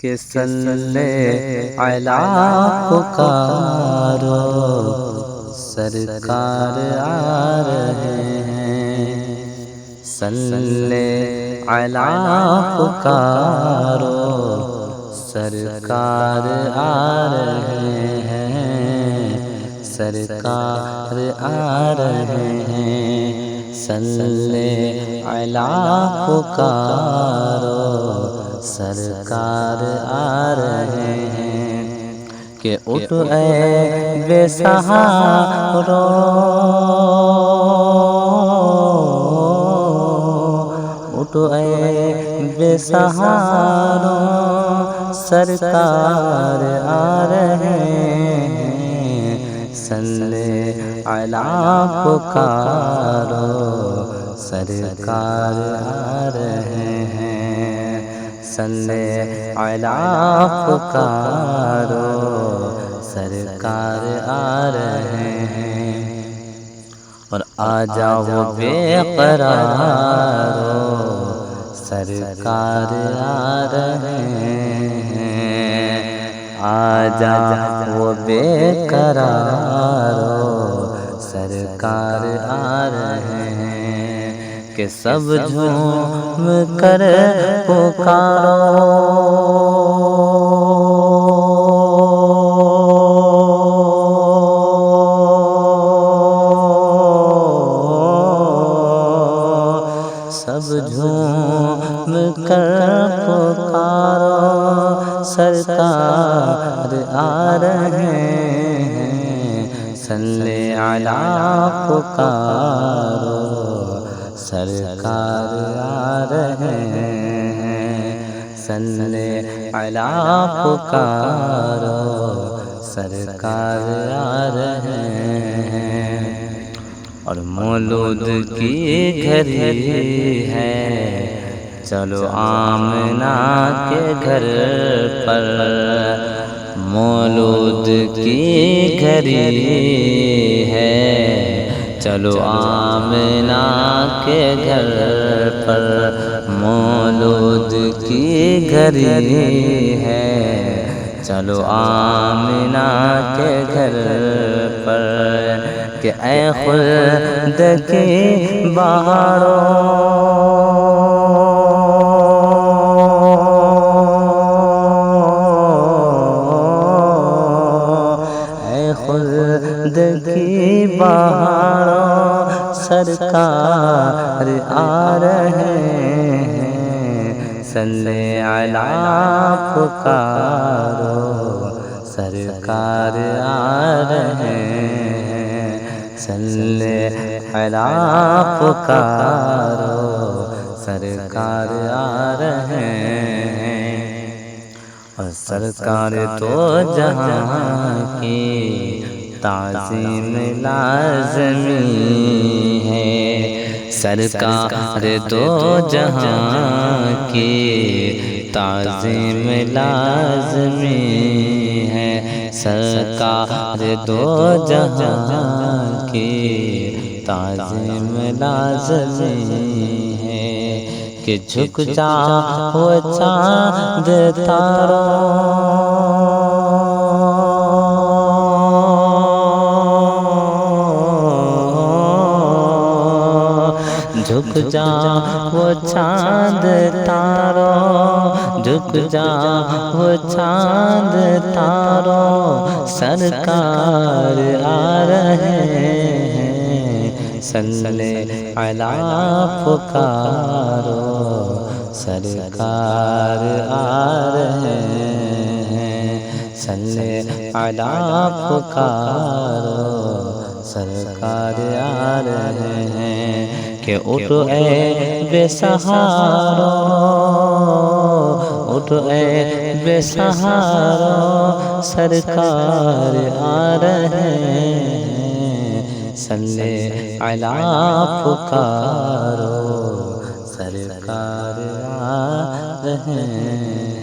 کہ صلی علی پکارو سرکار آ رہے ہیں، صلی علی پکارو سرکار آ رہے ہیں، سرکار آ رہے ہیں، صلی علی پکارو سرکار آ رہے ہیں، کہ اٹھ اے بے سہارو اٹھ اے بے سہارو سرکار آ رہے ہیں، صلی علی پکارو سرکار آ رہے ہیں، صلی علی پکارو سرکار آ رہے ہیں، اور آ جاؤ بے قرارو سرکار آ رہے ہیں، آ جاؤ بے قرارو سرکار آ رہے ہیں، کہ سب جھوم کر پکارو سب جھوم کر پکارو سرکار آ رہے ہیں، صلی علی پکارو سرکار آ رہے ہیں، صلی علی پکارو سرکار آ رہے ہیں، اور مولود کی گھڑی ہے چلو آمنہ کے گھر پر، مولود کی گھڑی ہے چلو آمنہ کے گھر پر، مولود کی گھڑی ہے چلو آمنہ کے گھر پر، کہ اے خلد کی بہاروں اے خلد کی بہاروں سرکار آ رہے ہیں، صلی علی پکارو سرکار آ رہے ہیں، صلی علی پکارو سرکار آ رہے ہیں، اور سرکار تو جہاں کی تعظیم لازمی ہے، سرکار تو جہاں کی تعظیم لازمی ہے، سرکار دو جہاں کی تعظیم لازمی ہے، کہ جھک جاؤ چاند تاروں جھک جاؤ چاند تاروں جھک جاؤ چاند تاروں سرکار آ رہے ہیں، صلی علی پکارو سرکار آ رہے ہیں، صلی علی پکارو سرکار آ رہے ہیں، کہ اٹھ اے بے سہارو اٹھ اے بے سہارو سرکار آ رہے ہیں، صلی علی پکارو سرکار آ رہے ہیں۔